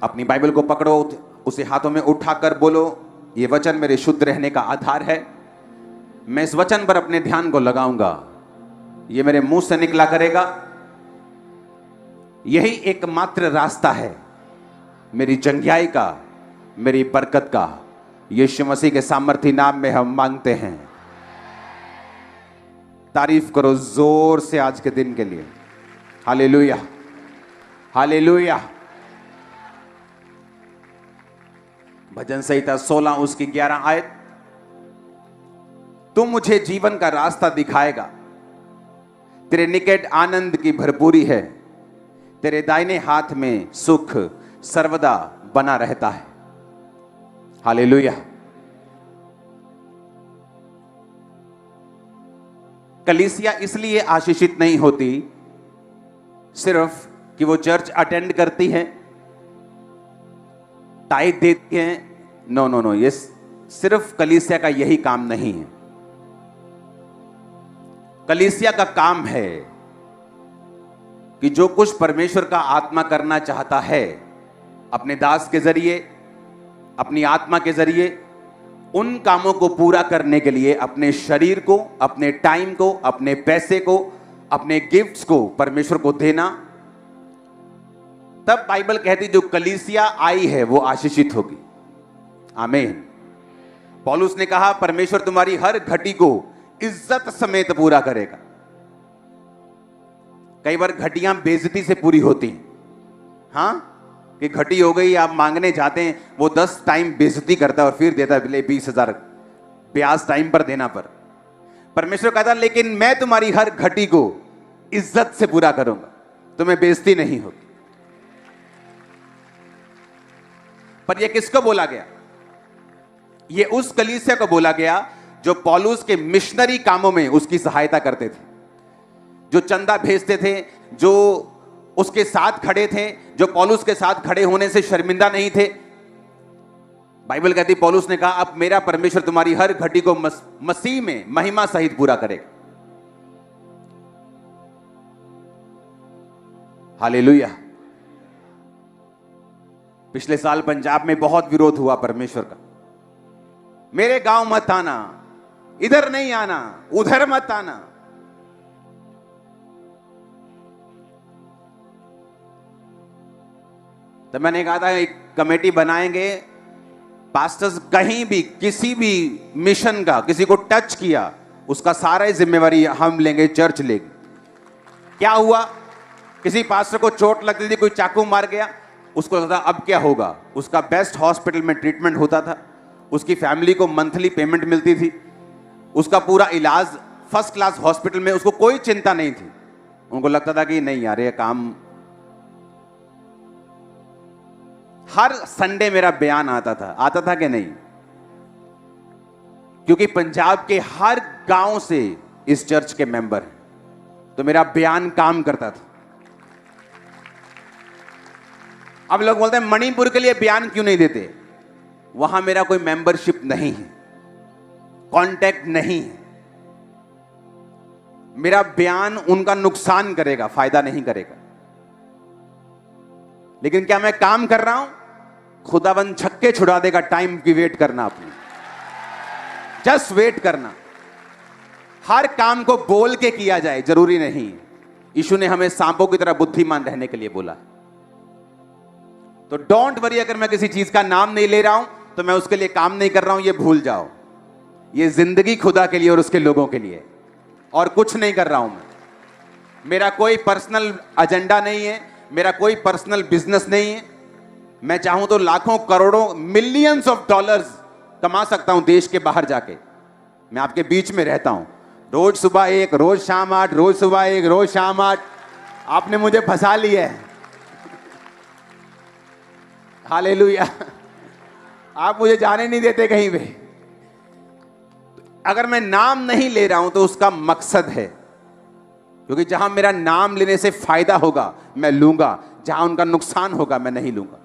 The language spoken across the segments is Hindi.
अपनी बाइबल को पकड़ो, उसे हाथों में उठाकर बोलो, ये वचन मेरे शुद्ध रहने का आधार है। मैं इस वचन पर अपने ध्यान को लगाऊंगा, ये मेरे मुंह से निकला करेगा। यही एकमात्र रास्ता है मेरी जंगियाई का, मेरी बरकत का। यीशु मसीह के सामर्थी नाम में हम मांगते हैं। तारीफ करो जोर से आज के दिन के लिए। Hallelujah, hallelujah. भजन संहिता 16 उसकी 11 आयत। तू मुझे जीवन का रास्ता दिखाएगा, तेरे निकट आनंद की भरपूरी है, तेरे दाहिने हाथ में सुख सर्वदा बना रहता है। हालेलुया। कलीसिया इसलिए आशीषित नहीं होती सिर्फ कि वो चर्च अटेंड करती है, टाइट देती है। नो नो नो, ये सिर्फ कलीसिया का यही काम नहीं है। कलीसिया का काम है कि जो कुछ परमेश्वर का आत्मा करना चाहता है अपने दास के जरिए, अपनी आत्मा के जरिए, उन कामों को पूरा करने के लिए अपने शरीर को, अपने टाइम को, अपने पैसे को, अपने गिफ्ट्स को परमेश्वर को देना। तब बाइबल कहती जो कलीसिया आई है वो आशीषित होगी। आमीन। पौलुस ने कहा परमेश्वर तुम्हारी हर घटी को इज्जत समेत पूरा करेगा। कई बार घटियां बेइज्जती से पूरी होती हैं। हाँ, कि घटी हो गई, आप मांगने जाते हैं, वो 10 टाइम बेइज्जती करता है और फिर देता है 20,000 ब्याज टाइम पर देना पर। परमेश्वर कहता लेकिन मैं तुम्हारी हर घटी को इज्जत से पूरा करूंगा, तुम्हें बेइज्जती नहीं होगी। पर यह किसको बोला गया? यह उस कलीसिया को बोला गया जो पौलुस के मिशनरी कामों में उसकी सहायता करते थे, जो चंदा भेजते थे, जो उसके साथ खड़े थे, जो पौलुस के साथ खड़े होने से शर्मिंदा नहीं थे। बाइबल कहती पौलुस ने कहा अब मेरा परमेश्वर तुम्हारी हर घटी को मसीह में महिमा सहित पूरा करेगा। हालेलुया। पिछले साल पंजाब में बहुत विरोध हुआ परमेश्वर का। मेरे गांव मत आना, इधर नहीं आना, उधर मत आना। तो मैंने कहा था एक कमेटी बनाएंगे, पास्टर्स कहीं भी किसी भी मिशन का किसी को टच किया उसका सारा जिम्मेवारी हम लेंगे, चर्च लेगी। क्या हुआ? किसी पास्टर को चोट लगती थी, कोई चाकू मार गया, उसको लगता अब क्या होगा, उसका बेस्ट हॉस्पिटल में ट्रीटमेंट होता था, उसकी फैमिली को मंथली पेमेंट मिलती थी, उसका पूरा इलाज फर्स्ट क्लास हॉस्पिटल में, उसको कोई चिंता नहीं थी। उनको लगता था कि नहीं यार ये काम। हर संडे मेरा बयान आता था कि नहीं? क्योंकि पंजाब के हर गांव से इस चर्च के मेंबर हैं, तो मेरा बयान काम करता था। अब लोग बोलते हैं मणिपुर के लिए बयान क्यों नहीं देते? वहां मेरा कोई मेंबरशिप नहीं है, कांटेक्ट नहीं है। मेरा बयान उनका नुकसान करेगा, फायदा नहीं करेगा। लेकिन क्या मैं काम कर रहा हूं? खुदाबंद छक्के छुड़ा देगा। टाइम की वेट करना, अपनी जस्ट वेट करना। हर काम को बोल के किया जाए जरूरी नहीं। यीशु ने हमें सांपों की तरह बुद्धिमान रहने के लिए बोला। तो डोंट वरी, अगर मैं किसी चीज का नाम नहीं ले रहा हूं तो मैं उसके लिए काम नहीं कर रहा हूं, ये भूल जाओ। ये जिंदगी खुदा के लिए और उसके लोगों के लिए, और कुछ नहीं कर रहा हूं मैं। मेरा कोई पर्सनल एजेंडा नहीं है, मेरा कोई पर्सनल बिजनेस नहीं है। मैं चाहूं तो लाखों करोड़ों मिलियंस ऑफ डॉलर्स कमा सकता हूं देश के बाहर जाके। मैं आपके बीच में रहता हूं, रोज सुबह 1, रोज शाम 8, रोज सुबह 1, रोज शाम 8। आपने मुझे फंसा लिया है। हालेलुया। आप मुझे जाने नहीं देते कहीं पे। अगर मैं नाम नहीं ले रहा हूं तो उसका मकसद है, क्योंकि जहां मेरा नाम लेने से फायदा होगा मैं लूंगा, जहां उनका नुकसान होगा मैं नहीं लूंगा।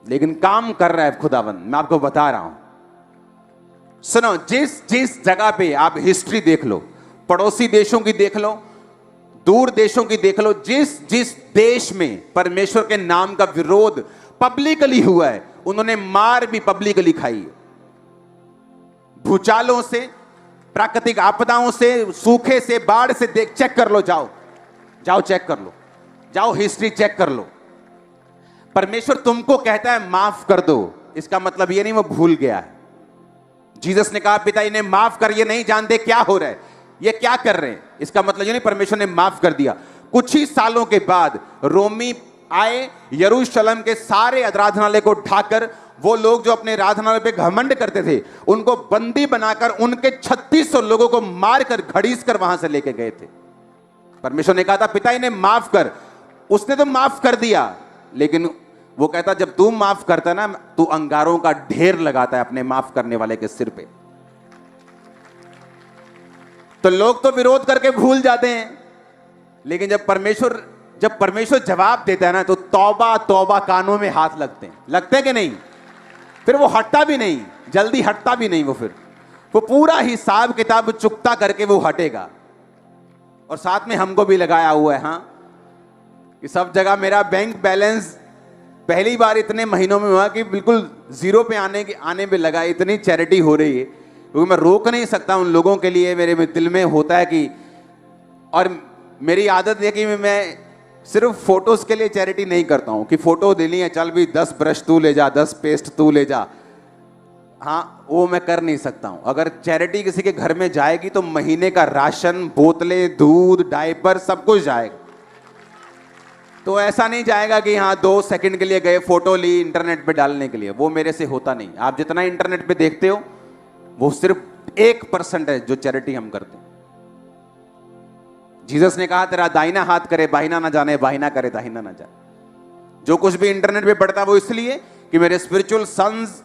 लेकिन काम कर रहा है खुदावंद, मैं आपको बता रहा हूं। सुनो, जिस जिस जगह पे आप हिस्ट्री देख लो, पड़ोसी देशों की देख लो, दूर देशों की देख लो, जिस जिस देश में परमेश्वर के नाम का विरोध पब्लिकली हुआ है, उन्होंने मार भी पब्लिकली खाई है। भूचालों से, प्राकृतिक आपदाओं से, सूखे से, बाढ़ से, देख चेक कर लो, जाओ जाओ चेक कर लो, जाओ हिस्ट्री चेक कर लो। परमेश्वर तुमको कहता है माफ कर दो, इसका मतलब ये नहीं वो भूल गया है। जीसस ने कहा पिता इन्हें माफ कर, ये नहीं जानते क्या हो रहा है, ये क्या कर रहे हैं। इसका मतलब ये नहीं परमेश्वर ने माफ कर दिया। कुछ ही सालों के बाद रोमी आए, यरूशलेम के सारे आराधनालय को ढाकर, वो लोग जो अपने आराधनालय पे घमंड करते थे उनको बंदी बनाकर उनके 3600 लोगों को मारकर घड़ीस कर वहां से लेके गए थे। परमेश्वर ने कहा था पिता इन्हें माफ कर, उसने तो माफ कर दिया, लेकिन वो कहता जब तू माफ करता ना, तू अंगारों का ढेर लगाता है अपने माफ करने वाले के सिर पे। तो लोग तो विरोध करके भूल जाते हैं, लेकिन जब परमेश्वर जवाब देता है ना, तो तौबा तौबा कानों में हाथ लगते हैं कि नहीं। फिर वो हटता भी नहीं, जल्दी हटता भी नहीं, वो पूरा हिसाब किताब चुकता करके वो हटेगा। और साथ में हमको भी लगाया हुआ है, हाँ, कि सब जगह मेरा बैंक बैलेंस पहली बार इतने महीनों में हुआ कि बिल्कुल जीरो पे आने पे लगा। इतनी चैरिटी हो रही है, क्योंकि मैं रोक नहीं सकता उन लोगों के लिए। मेरे दिल में होता है कि, और मेरी आदत है कि मैं सिर्फ फोटोज के लिए चैरिटी नहीं करता हूं कि फोटो देनी है, चल भी 10 ब्रश तू ले जा, 10 पेस्ट तू ले जा। हाँ, वो मैं कर नहीं सकता हूं। अगर चैरिटी किसी के घर में जाएगी तो महीने का राशन, बोतलें, दूध, डायपर सब कुछ जाएगा। तो ऐसा नहीं जाएगा कि हाँ 2 सेकंड के लिए गए, फोटो ली इंटरनेट पे डालने के लिए। वो मेरे से होता नहीं। आप जितना इंटरनेट पे देखते हो वो सिर्फ 1% है जो चैरिटी हम करते हैं। जीसस ने कहा तेरा दाहिना हाथ करे बाहिना ना जाने, बाहिना करे दाहिना ना जाने। जो कुछ भी इंटरनेट पे पढ़ता है वो इसलिए कि मेरे spiritual sons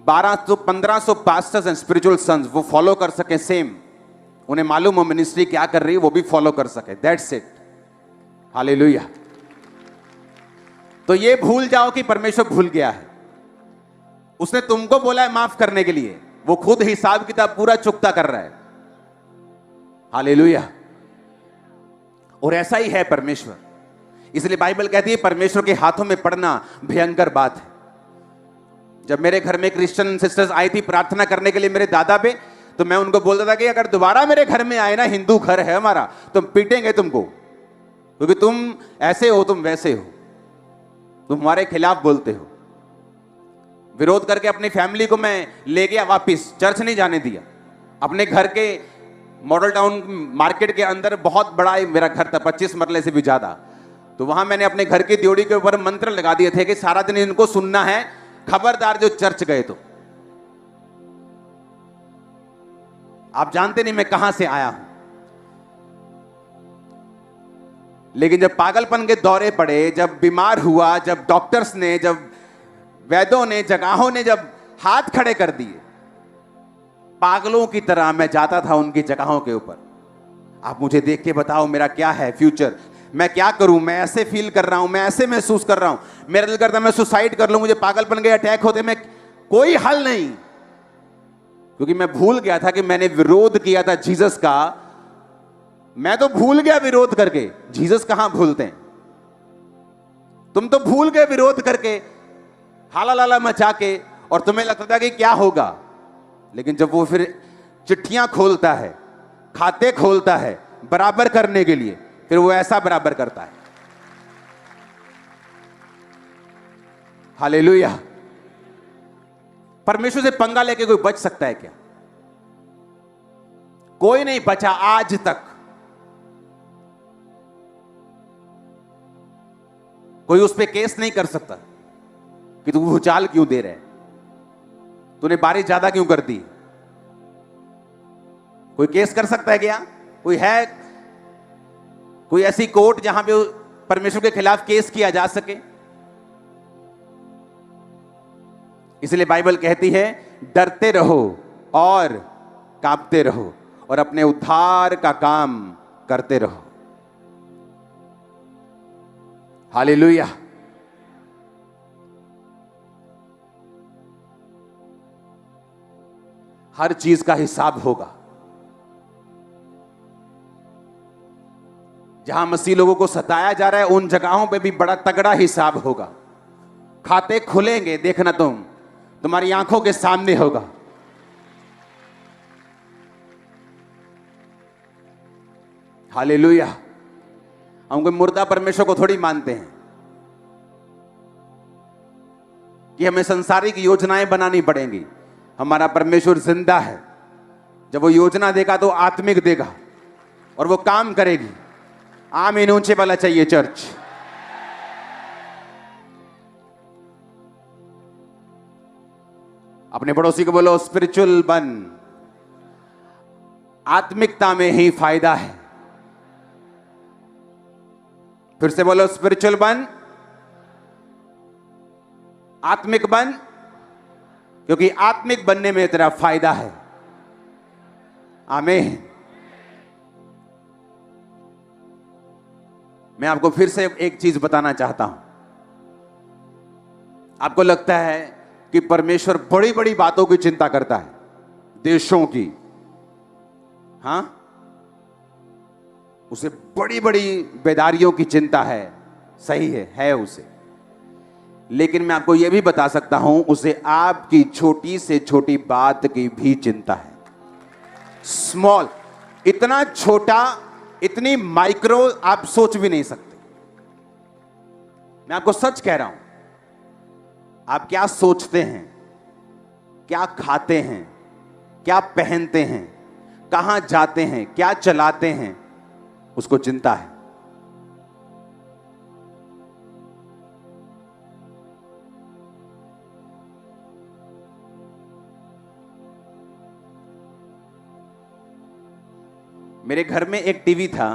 1200-1500 pastors and spiritual sons वो फॉलो कर सके सेम, उन्हें मालूम हो मिनिस्ट्री क्या कर रही है, वो भी फॉलो कर सके। That's it. हालेलुया। तो ये भूल जाओ कि परमेश्वर भूल गया है। उसने तुमको बोला है माफ करने के लिए, वो खुद हिसाब किताब पूरा चुकता कर रहा है। हालेलुया। और ऐसा ही है परमेश्वर। इसलिए बाइबल कहती है परमेश्वर के हाथों में पड़ना भयंकर बात है। जब मेरे घर में क्रिश्चियन सिस्टर्स आई थी प्रार्थना करने के लिए मेरे दादा पे, तो मैं उनको बोलता था कि अगर दोबारा मेरे घर में आए ना, हिंदू घर है हमारा, तो पीटेंगे तुमको, क्योंकि तुम ऐसे हो, तुम वैसे हो, तुम हमारे खिलाफ बोलते हो। विरोध करके अपनी फैमिली को मैं ले गया वापिस, चर्च नहीं जाने दिया। अपने घर के मॉडल टाउन मार्केट के अंदर बहुत बड़ा मेरा घर था, 25 मरले से भी ज्यादा। तो वहां मैंने अपने घर की ड्योढ़ी के ऊपर मंत्र लगा दिए थे कि सारा दिन इनको सुनना है, खबरदार जो चर्च गए तो। आप जानते नहीं मैं कहां से आया हूं, लेकिन जब पागलपन के दौरे पड़े, जब बीमार हुआ, जब डॉक्टर्स ने, जब वैद्यों ने, जगहों ने जब हाथ खड़े कर दिए, पागलों की तरह मैं जाता था उनकी जगहों के ऊपर। आप मुझे देख के बताओ मेरा क्या है फ्यूचर, मैं क्या करूं, मैं ऐसे फील कर रहा हूं, मैं ऐसे महसूस कर रहा हूं, मेरा दिल करता मैं सुसाइड कर लूं, मुझे पागलपन के अटैक होते, मैं कोई हल नहीं। क्योंकि मैं भूल गया था कि मैंने विरोध किया था जीसस का। मैं तो भूल गया विरोध करके, जीसस कहां भूलते हैं। तुम तो भूल गए विरोध करके, हाला लाला मचा के, और तुम्हें लगता था कि क्या होगा। लेकिन जब वो फिर चिट्ठियां खोलता है, खाते खोलता है बराबर करने के लिए, फिर वो ऐसा बराबर करता है। हालेलुया। परमेश्वर से पंगा लेके कोई बच सकता है क्या? कोई नहीं बचा आज तक। कोई उस पर केस नहीं कर सकता कि तू भूचाल क्यों दे रहे, तूने बारिश ज्यादा क्यों कर दी। कोई केस कर सकता है क्या? कोई है, कोई ऐसी कोर्ट जहां पे परमेश्वर के खिलाफ केस किया जा सके? इसलिए बाइबल कहती है डरते रहो और कांपते रहो और अपने उद्धार का काम करते रहो। हालेलुया। हर चीज का हिसाब होगा। जहां मसीह लोगों को सताया जा रहा है उन जगहों पे भी बड़ा तगड़ा हिसाब होगा। खाते खुलेंगे, देखना तुम्हारी आंखों के सामने होगा। हालेलुया। हम कोई मुर्दा परमेश्वर को थोड़ी मानते हैं कि हमें सांसारिक योजनाएं बनानी पड़ेंगी। हमारा परमेश्वर जिंदा है। जब वो योजना देगा तो आत्मिक देगा और वो काम करेगी। आमीन ऊंचे वाला चाहिए चर्च। अपने पड़ोसी को बोलो स्पिरिचुअल बन, आत्मिकता में ही फायदा है। फिर से बोलो स्पिरिचुअल बन, आत्मिक बन, क्योंकि आत्मिक बनने में तेरा फायदा है। आमीन। मैं आपको फिर से एक चीज बताना चाहता हूं। आपको लगता है कि परमेश्वर बड़ी बड़ी बातों की चिंता करता है, देशों की। हां, उसे बड़ी बड़ी बेदारियों की चिंता है, सही है उसे। लेकिन मैं आपको यह भी बता सकता हूं, उसे आपकी छोटी से छोटी बात की भी चिंता है। स्मॉल, इतना छोटा, इतनी माइक्रो आप सोच भी नहीं सकते। मैं आपको सच कह रहा हूं, आप क्या सोचते हैं, क्या खाते हैं, क्या पहनते हैं, कहां जाते हैं, क्या चलाते हैं, उसको चिंता है। मेरे घर में एक टीवी था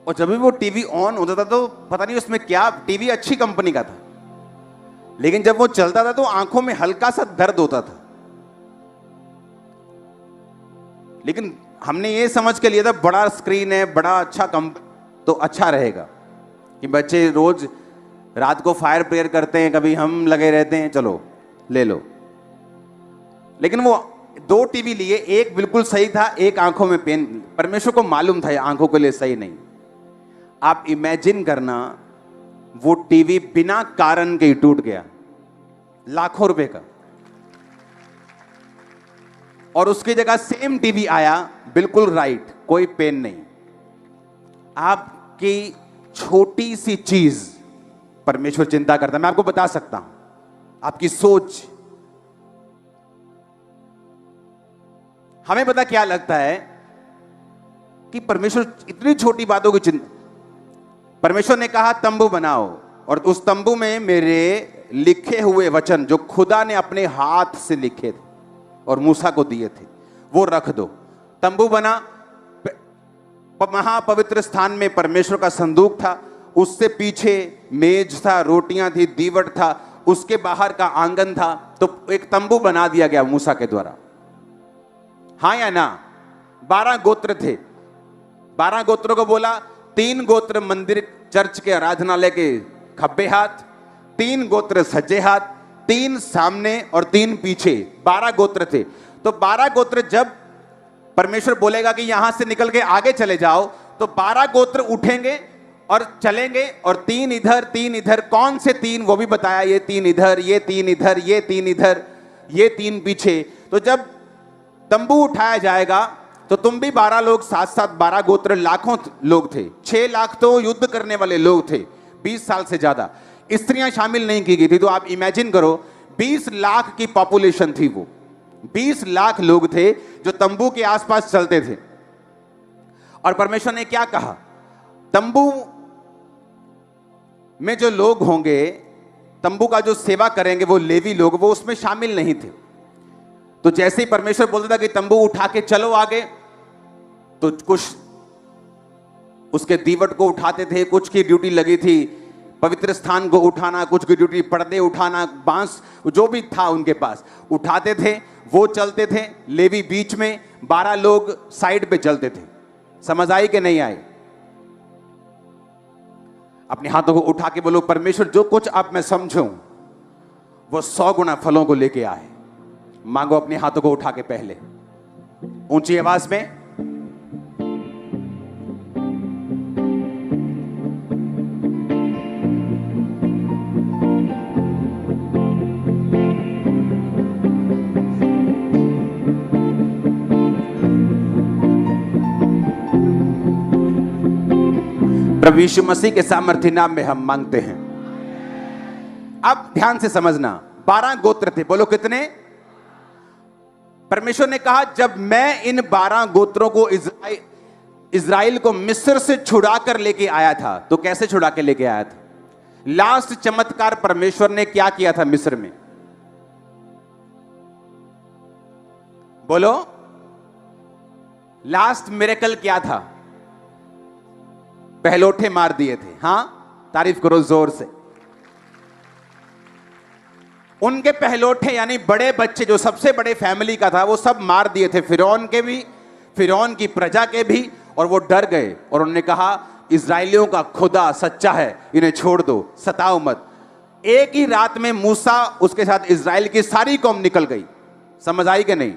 और जब भी वो टीवी ऑन होता था तो पता नहीं उसमें क्या, टीवी अच्छी कंपनी का था, लेकिन जब वो चलता था तो आंखों में हल्का सा दर्द होता था। लेकिन हमने ये समझ के लिया था बड़ा स्क्रीन है, बड़ा अच्छा तो अच्छा रहेगा, कि बच्चे रोज रात को फायर प्रेयर करते हैं, कभी हम लगे रहते हैं, चलो ले लो। लेकिन वो 2 टीवी लिए, एक बिल्कुल सही था, एक आंखों में पेन। परमेश्वर को मालूम था ये आंखों के लिए सही नहीं। आप इमेजिन करना, वो टीवी बिना कारण के ही टूट गया, लाखों रुपए का, और उसकी जगह सेम टीवी आया, बिल्कुल राइट, कोई पेन नहीं। आपकी छोटी सी चीज परमेश्वर चिंता करता है। मैं आपको बता सकता हूं, आपकी सोच। हमें पता क्या लगता है कि परमेश्वर इतनी छोटी बातों की चिंता। परमेश्वर ने कहा तंबू बनाओ, और उस तंबू में मेरे लिखे हुए वचन जो खुदा ने अपने हाथ से लिखे थे और मूसा को दिए थे, वो रख दो। तंबू बना। महापवित्र स्थान में परमेश्वर का संदूक था, उससे पीछे मेज था, रोटियां थी, दीवट था, उसके बाहर का आंगन था। तो एक तंबू बना दिया गया मूसा के द्वारा। हाँ या ना? 12 गोत्र थे। 12 गोत्रों को बोला, 3 गोत्र मंदिर चर्च के आराधनालय के खब्बे हाथ, 3 गोत्र सज्जे हाथ, 3 सामने और 3 पीछे। 12 गोत्र थे। तो 12 गोत्र जब परमेश्वर बोलेगा कि यहां से निकल के आगे चले जाओ, तो 12 गोत्र उठेंगे और चलेंगे, और 3 इधर 3 इधर। कौन से 3 वो भी बताया, ये 3 इधर, ये 3 इधर, ये 3 इधर, ये 3 पीछे। तो जब तंबू उठाया जाएगा तो तुम भी 12 लोग साथ साथ, 12 गोत्र, लाखों लोग थे। 6 लाख तो युद्ध करने वाले लोग थे, 20 साल से ज्यादा। स्त्रियां शामिल नहीं की गई थी। तो आप इमेजिन करो, 20 लाख की पॉपुलेशन थी। वो 20 लाख लोग थे जो तंबू के आसपास चलते थे। और परमेश्वर ने क्या कहा, तंबू में जो लोग होंगे, तंबू का जो सेवा करेंगे, वो लेवी लोग, वो उसमें शामिल नहीं थे। तो जैसे ही परमेश्वर बोलता था कि तंबू उठा के चलो आगे, तो कुछ उसके दीवट को उठाते थे, कुछ की ड्यूटी लगी थी पवित्र स्थान को उठाना, कुछ की ड्यूटी पर्दे उठाना, बांस जो भी था उनके पास उठाते थे, वो चलते थे। लेवी बीच में, 12 लोग साइड पे चलते थे। समझ आई कि नहीं आई? अपने हाथों को उठा के बोलो, परमेश्वर जो कुछ अब मैं समझूं वो 100 गुना फलों को लेके आए। मांगो अपने हाथों को उठा के, पहले ऊंची आवाज में। प्रभु यीशु मसीह के सामर्थ्य नाम में हम मांगते हैं। अब ध्यान से समझना, 12 गोत्र थे, बोलो कितने? परमेश्वर ने कहा जब मैं इन 12 गोत्रों को इज़राइल को मिस्र से छुड़ा कर लेके आया था, तो कैसे छुड़ा के लेके आया था? लास्ट चमत्कार परमेश्वर ने क्या किया था मिस्र में? बोलो, लास्ट मिरेकल क्या था? पहलोठे मार दिए थे। हां, तारीफ करो जोर से। उनके पहलोठे यानी बड़े बच्चे, जो सबसे बड़े फैमिली का था, वो सब मार दिए थे, फिरौन के भी, फिरौन की प्रजा के भी। और वो डर गए और उन्होंने कहा इजराइलियों का खुदा सच्चा है, इन्हें छोड़ दो, सताओ मत। एक ही रात में मूसा, उसके साथ इजराइल की सारी कौम निकल गई। समझ आई कि नहीं?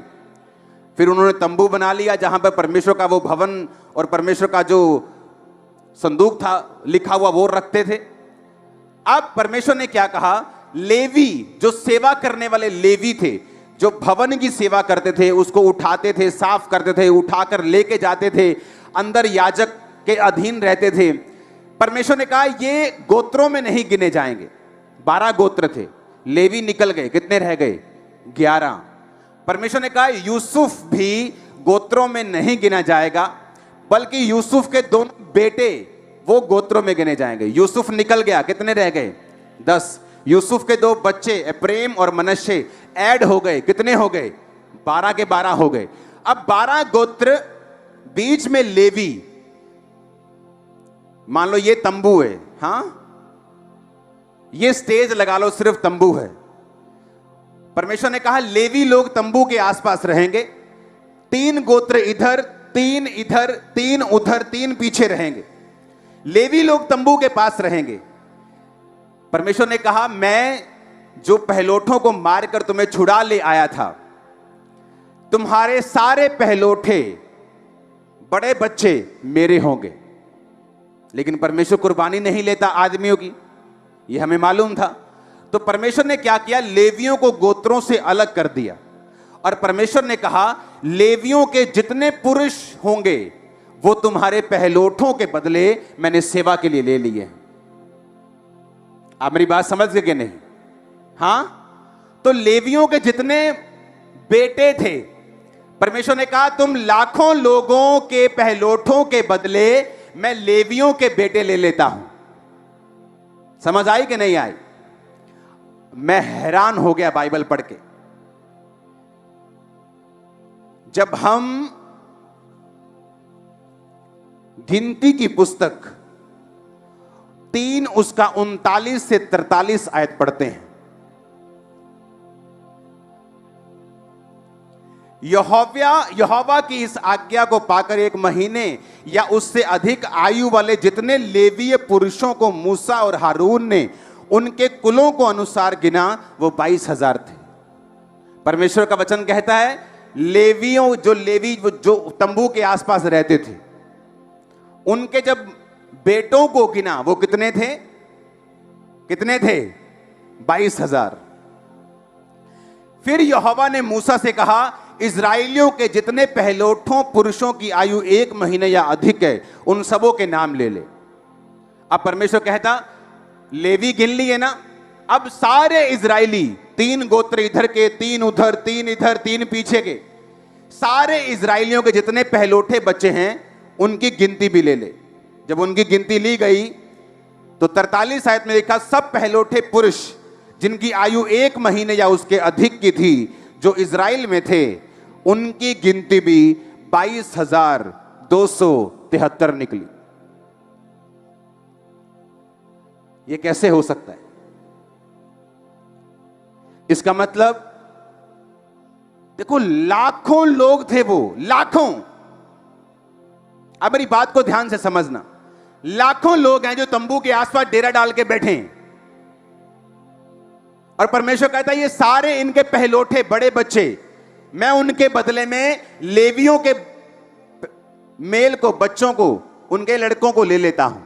फिर उन्होंने तंबू बना लिया जहां पर परमेश्वर का वो भवन और परमेश्वर का जो संदूक था लिखा हुआ वो रखते थे। अब परमेश्वर ने क्या कहा? लेवी, जो सेवा करने वाले लेवी थे, जो भवन की सेवा करते थे, उसको उठाते थे, साफ करते थे, उठाकर लेके जाते थे, अंदर याजक के अधीन रहते थे। परमेश्वर ने कहा ये गोत्रों में नहीं गिने जाएंगे। 12 गोत्र थे, लेवी निकल गए, कितने रह गए? 11। परमेश्वर ने कहा यूसुफ भी गोत्रों में नहीं गिना जाएगा, बल्कि यूसुफ के दोनों बेटे वो गोत्रों में गिने जाएंगे। यूसुफ निकल गया, कितने रह गए? 10। यूसुफ के 2 बच्चे एप्रेम और मनश्शे ऐड हो गए, कितने हो गए? 12 के 12 हो गए। अब 12 गोत्र, बीच में लेवी। मान लो ये तंबू है, हां, ये स्टेज लगा लो, सिर्फ तंबू है। परमेश्वर ने कहा लेवी लोग तंबू के आसपास रहेंगे। 3 गोत्र इधर, 3 इधर, 3 उधर, 3 पीछे रहेंगे। लेवी लोग तंबू के पास रहेंगे। परमेश्वर ने कहा मैं जो पहलोठों को मारकर तुम्हें छुड़ा ले आया था, तुम्हारे सारे पहलोठे बड़े बच्चे मेरे होंगे। लेकिन परमेश्वर कुर्बानी नहीं लेता आदमियों की, यह हमें मालूम था। तो परमेश्वर ने क्या किया? लेवियों को गोत्रों से अलग कर दिया। और परमेश्वर ने कहा लेवियों के जितने पुरुष होंगे वो तुम्हारे पहलोठों के बदले मैंने सेवा के लिए ले लिए हैं। आप मेरी बात समझ गए कि नहीं? हां, तो लेवियों के जितने बेटे थे, परमेश्वर ने कहा तुम लाखों लोगों के पहलोठों के बदले मैं लेवियों के बेटे ले लेता हूं। समझ आई कि नहीं आई? मैं हैरान हो गया बाइबल पढ़ के। जब हम गिनती की पुस्तक 3 उसका 39 से 43 आयत पढ़ते हैं, यहोवा की इस आज्ञा को पाकर 1 महीने या उससे अधिक आयु वाले जितने लेवीय पुरुषों को मूसा और हारून ने उनके कुलों को अनुसार गिना, वो 22,000 थे। परमेश्वर का वचन कहता है लेवियों, जो लेवी जो तंबू के आसपास रहते थे, उनके जब बेटों को गिना वो कितने थे? कितने थे? 22,000। फिर यहोवा ने मूसा से कहा इजराइलियों के जितने पहलोठों पुरुषों की आयु 1 महीने या अधिक है उन सबों के नाम ले ले। अब परमेश्वर कहता लेवी गिन लिए ना, अब सारे इजराइली, 3 गोत्र इधर के, 3 उधर, 3 इधर, 3 पीछे के, सारे इजराइलियों के जितने पहलोठे बच्चे हैं उनकी गिनती भी ले ले। जब उनकी गिनती ली गई तो 43 आयत में लिखा सब पहलोठे पुरुष जिनकी आयु 1 महीने या उसके अधिक की थी जो इजराइल में थे, उनकी गिनती भी 22,273 निकली। यह कैसे हो सकता है? इसका मतलब देखो लाखों लोग थे, वो लाखों। अब मेरी बात को ध्यान से समझना, लाखों लोग हैं जो तंबू के आसपास डेरा डाल के बैठे हैं और परमेश्वर कहता है ये सारे इनके पहलोठे बड़े बच्चे मैं उनके बदले में लेवियों के मेल को, बच्चों को, उनके लड़कों को ले लेता हूं।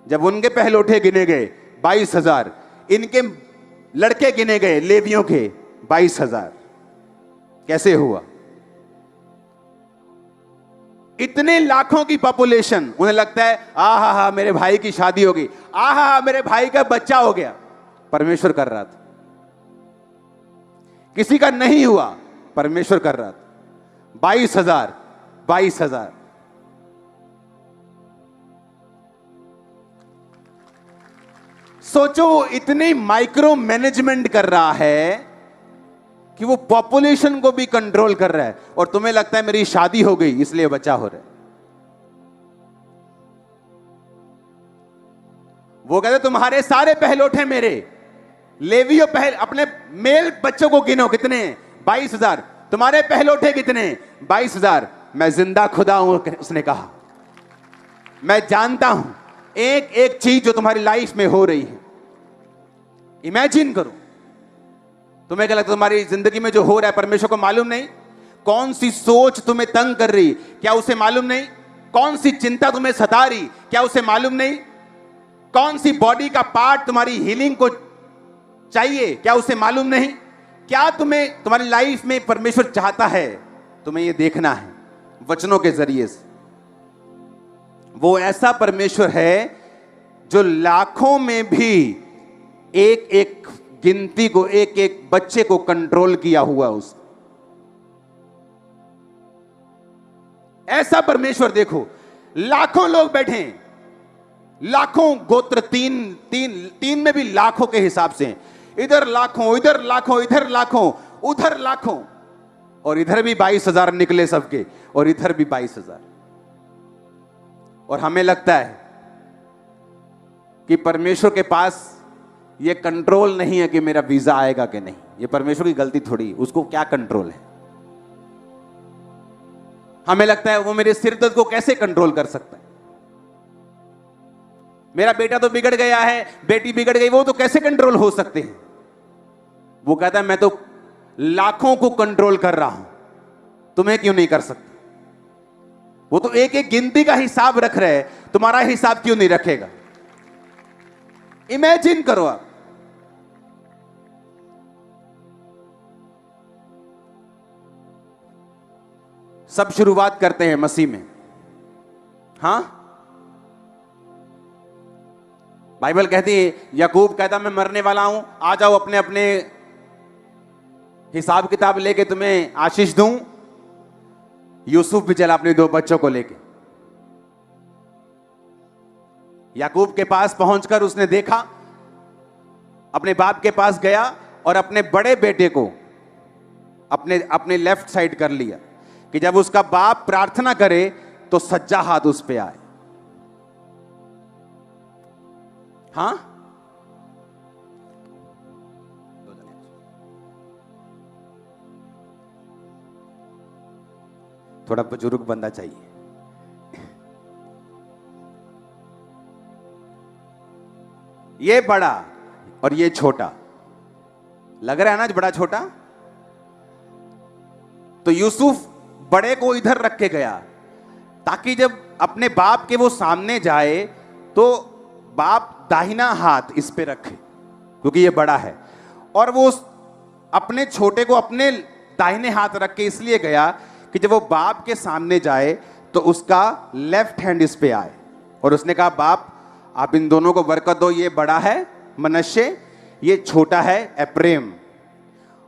जब उनके पहलोठे गिने गए 22,000, इनके लड़के गिने गए लेवियों के 22,000। कैसे हुआ? इतने लाखों की पॉपुलेशन, उन्हें लगता है आहा हा मेरे भाई की शादी होगी, आहा हा मेरे भाई का बच्चा हो गया। परमेश्वर कर रहा था। किसी का नहीं हुआ, परमेश्वर कर रहा था। 22,000 सोचो, इतनी माइक्रो मैनेजमेंट कर रहा है कि वो पॉपुलेशन को भी कंट्रोल कर रहा है, और तुम्हें लगता है मेरी शादी हो गई इसलिए बच्चा हो रहा है। वो कहते तुम्हारे सारे पहलौठे मेरे, लेवियो अपने मेल बच्चों को गिनो, कितने हैं? 22,000। तुम्हारे पहलौठे कितने? 22,000। मैं जिंदा खुदा हूं, उसने कहा। मैं जानता हूं एक एक चीज जो तुम्हारी लाइफ में हो रही है। इमेजिन करो, तुम्हें क्या लगता है तुम्हारी जिंदगी में जो हो रहा है परमेश्वर को मालूम नहीं? कौन सी सोच तुम्हें तंग कर रही, क्या उसे मालूम नहीं? कौन सी चिंता तुम्हें सता रही, क्या उसे मालूम नहीं? कौन सी बॉडी का पार्ट तुम्हारी हीलिंग को चाहिए, क्या उसे मालूम नहीं? क्या तुम्हें तुम्हारी लाइफ में परमेश्वर चाहता है? तुम्हें यह देखना है वचनों के जरिए से। वो ऐसा परमेश्वर है जो लाखों में भी एक एक गिनती को, एक एक बच्चे को कंट्रोल किया हुआ उस ऐसा परमेश्वर। देखो, लाखों लोग बैठे हैं, लाखों गोत्र, तीन में भी लाखों के हिसाब से, इधर लाखों, इधर लाखों, इधर लाखों, उधर लाखों, और इधर भी 22,000 निकले सबके, और इधर भी 22,000। और हमें लगता है कि परमेश्वर के पास ये कंट्रोल नहीं है कि मेरा वीजा आएगा कि नहीं। ये परमेश्वर की गलती थोड़ी, उसको क्या कंट्रोल है? हमें लगता है वो मेरे सिर दर्द को कैसे कंट्रोल कर सकता है? मेरा बेटा तो बिगड़ गया है, बेटी बिगड़ गई, वो तो कैसे कंट्रोल हो सकते हैं? वो कहता है मैं तो लाखों को कंट्रोल कर रहा हूं, तुम्हें क्यों नहीं कर सकता? वो तो एक एक गिनती का हिसाब रख रहे हैं, तुम्हारा हिसाब क्यों नहीं रखेगा? इमेजिन करो आप। सब शुरुआत करते हैं मसीह में। हां, बाइबल कहती है, याकूब कहता मैं मरने वाला हूं, आ जाओ अपने अपने हिसाब किताब लेके तुम्हें आशीष दूं। यूसुफ भी चला अपने 2 बच्चों को लेके। याकूब के पास पहुंचकर उसने देखा, अपने बाप के पास गया और अपने बड़े बेटे को अपने लेफ्ट साइड कर लिया कि जब उसका बाप प्रार्थना करे तो सज्जा हाथ उस पे आए। हां, थोड़ा बुजुर्ग बंदा चाहिए। ये बड़ा और ये छोटा लग रहा है ना, बड़ा छोटा। तो यूसुफ बड़े को इधर रख के गया ताकि जब अपने बाप के वो सामने जाए तो बाप दाहिना हाथ इस पे रखे, क्योंकि ये बड़ा है। और वो अपने छोटे को अपने दाहिने हाथ रख के इसलिए गया कि जब वो बाप के सामने जाए तो उसका लेफ्ट हैंड इस पे आए। और उसने कहा बाप आप इन दोनों को बरकत दो, ये बड़ा है मनश्शे, ये छोटा है एप्रेम।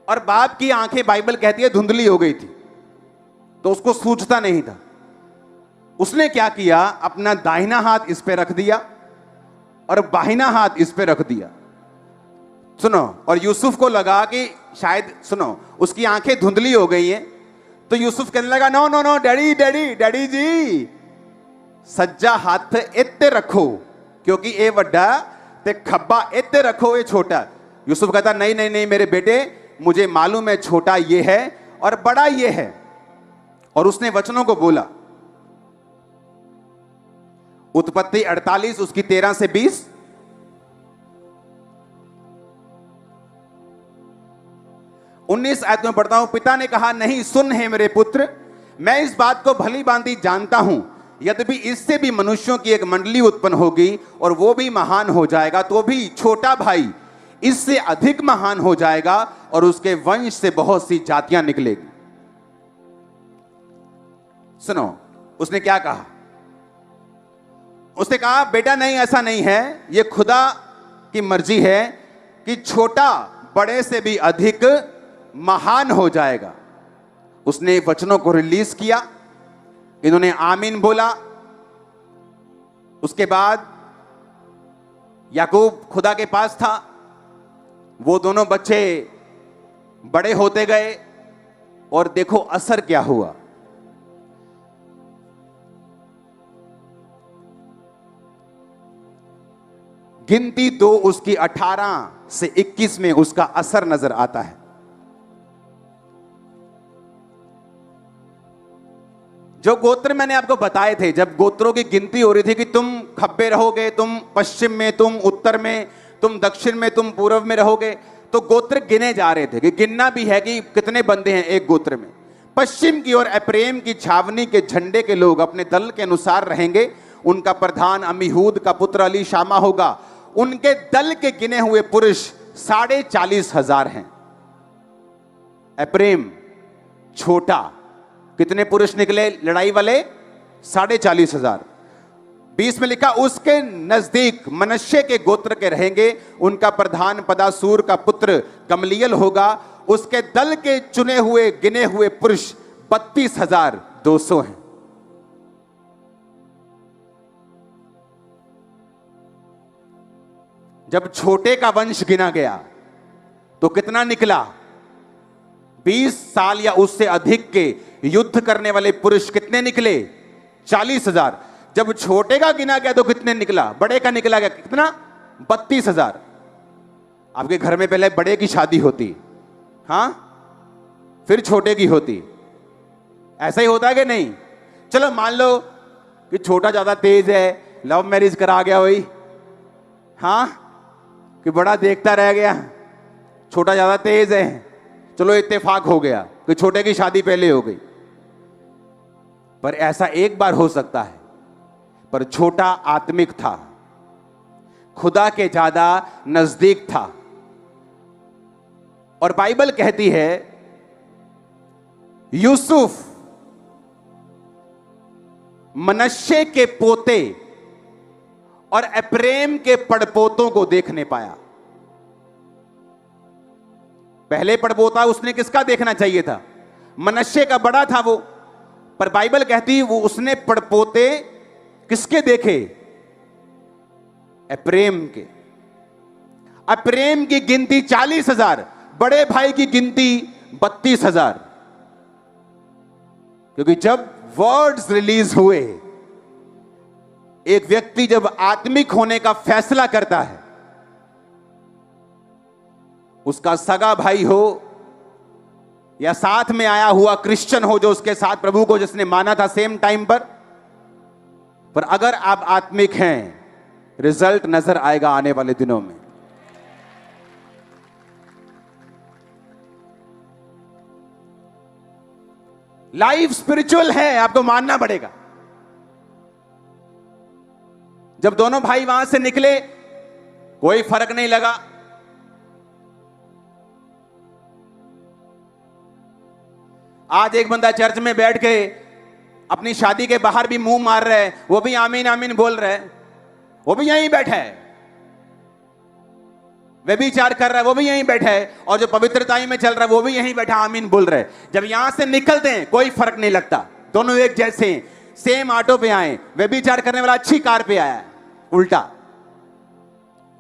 और बाप की आंखें बाइबल कहती है धुंधली हो गई थी, तो उसको सूझता नहीं था। उसने क्या किया, अपना दाहिना हाथ इस पे रख दिया और बाहिना हाथ इस पे रख दिया। सुनो, और यूसुफ को लगा कि शायद, सुनो, उसकी आंखें धुंधली हो गई हैं, तो यूसुफ कहने लगा no no no daddy daddy daddy ji, सज्जा हाथ इत्ते रखो क्योंकि ये वड्डा ते खब्बा इत्ते रखो ये छोटा। यूसुफ कहता नहीं नहीं नहीं मेरे बेटे, मुझे मालूम है छोटा ये है और बड़ा ये है। और उसने वचनों को बोला, उत्पत्ति 48 उसकी 13 से 20, उन्नीस आयत में पढ़ता हूं। पिता ने कहा नहीं, सुन है मेरे पुत्र, मैं इस बात को भली भांति जानता हूं, यद्यपि इससे भी मनुष्यों की एक मंडली उत्पन्न होगी और वो भी महान हो जाएगा, तो भी छोटा भाई इससे अधिक महान हो जाएगा और उसके वंश से बहुत सी जातियां निकलेगी। सुनो, उसने क्या कहा? उसने कहा बेटा नहीं, ऐसा नहीं है, यह खुदा की मर्जी है कि छोटा बड़े से भी अधिक महान हो जाएगा। उसने वचनों को रिलीज किया, इन्होंने आमीन बोला। उसके बाद याकूब खुदा के पास था, वो दोनों बच्चे बड़े होते गए और देखो असर क्या हुआ। गिनती 2 उसकी 18 से 21 में उसका असर नजर आता है। जो गोत्र मैंने आपको बताए थे, जब गोत्रों की गिनती हो रही थी कि तुम खब्बे रहोगे, तुम पश्चिम में, तुम उत्तर में, तुम दक्षिण में, तुम पूर्व में रहोगे, तो गोत्र गिने जा रहे थे कि गिनना भी है कि कितने बंदे हैं एक गोत्र में। पश्चिम की ओर एप्रेम की छावनी के झंडे के लोग अपने दल के अनुसार रहेंगे। उनका प्रधान अमीहूद का पुत्र अली शामा होगा। उनके दल के गिने हुए पुरुष 40,500 हैं। एप्रेम छोटा, कितने पुरुष निकले लड़ाई वाले? 40,500। 20 में लिखा उसके नजदीक मनश्शे के गोत्र के रहेंगे। उनका प्रधान पदासूर का पुत्र गमलीएल होगा। उसके दल के चुने हुए गिने हुए पुरुष 32,200 हैं। जब छोटे का वंश गिना गया तो कितना निकला? 20 साल या उससे अधिक के युद्ध करने वाले पुरुष कितने निकले? 40,000। जब छोटे का गिना गया तो कितने निकला? बड़े का निकला गया कितना? 32,000। आपके घर में पहले बड़े की शादी होती, हां, फिर छोटे की होती। ऐसा ही होता है कि नहीं? चलो मान लो कि छोटा ज्यादा तेज है, लव मैरिज करा गया वही, हां, कि बड़ा देखता रह गया, छोटा ज्यादा तेज है, चलो इत्तेफाक हो गया कि छोटे की शादी पहले हो गई। पर ऐसा एक बार हो सकता है, पर छोटा आत्मिक था, खुदा के ज्यादा नजदीक था। और बाइबल कहती है यूसुफ मनश्शे के पोते और एप्रेम के पड़पोतों को देखने पाया। पहले पड़पोता उसने किसका देखना चाहिए था? मनश्शे का बड़ा था वो, पर बाइबल कहती वो उसने पड़पोते किसके देखे? एप्रेम के। एप्रेम की गिनती 40,000, बड़े भाई की गिनती 32,000। क्योंकि जब वर्ड्स रिलीज हुए, एक व्यक्ति जब आत्मिक होने का फैसला करता है, उसका सगा भाई हो या साथ में आया हुआ क्रिश्चियन हो जो उसके साथ प्रभु को जिसने माना था सेम टाइम पर अगर आप आत्मिक हैं, रिजल्ट नजर आएगा आने वाले दिनों में। लाइफ स्पिरिचुअल है, आपको मानना पड़ेगा। जब दोनों भाई वहां से निकले कोई फर्क नहीं लगा। आज एक बंदा चर्च में बैठ के अपनी शादी के बाहर भी मुंह मार रहा है, वो भी आमीन आमीन बोल रहा है, वो भी यहीं बैठा है। व्यभिचार कर रहा है, वो भी यहीं बैठा है। और जो पवित्रताई में चल रहा है, वो भी यहीं बैठा आमीन बोल रहा है। जब यहां से निकलते हैं कोई फर्क नहीं लगता, दोनों एक जैसे हैं। सेम ऑटो पे आए, व्यभिचार करने वाला अच्छी कार पे आया है, उल्टा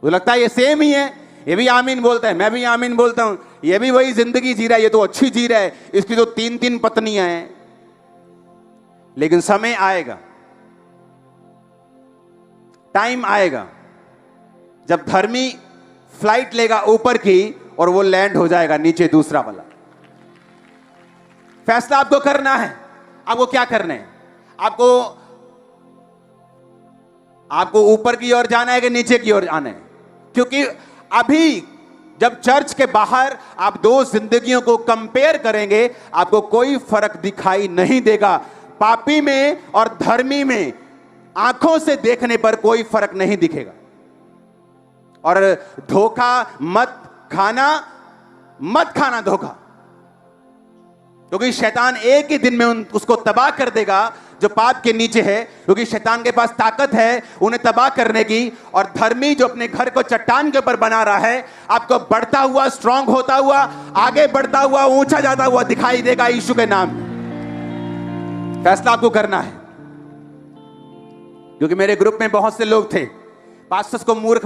तो लगता है ये सेम ही है। ये भी आमीन बोलता है, मैं भी आमीन बोलता हूं, ये भी वही जिंदगी जी रहा है, ये तो अच्छी जी रहा है, इसकी तो 3-3 पत्नियां हैं। लेकिन समय आएगा, टाइम आएगा जब धर्मी फ्लाइट लेगा ऊपर की और वो लैंड हो जाएगा नीचे दूसरा वाला। फैसला आपको करना है। आपको क्या करना है? आपको ऊपर की ओर जाना है कि नीचे की ओर जाना है? क्योंकि अभी जब चर्च के बाहर आप दो जिंदगियों को कंपेयर करेंगे, आपको कोई फर्क दिखाई नहीं देगा। पापी में और धर्मी में आंखों से देखने पर कोई फर्क नहीं दिखेगा। और धोखा मत खाना धोखा। क्योंकि शैतान एक ही दिन में उसको तबाह कर देगा जो पाप के नीचे है, क्योंकि शैतान के पास ताकत है उन्हें तबाह करने की। और धर्मी जो अपने घर को चट्टान के ऊपर बना रहा है, आपको बढ़ता हुआ, स्ट्रांग होता हुआ, आगे बढ़ता हुआ, ऊंचा जाता हुआ दिखाई देगा यीशु के नाम में। फैसला आपको करना है। क्योंकि मेरे ग्रुप में बहुत से लोग थे, पास्टर्स को मूर्ख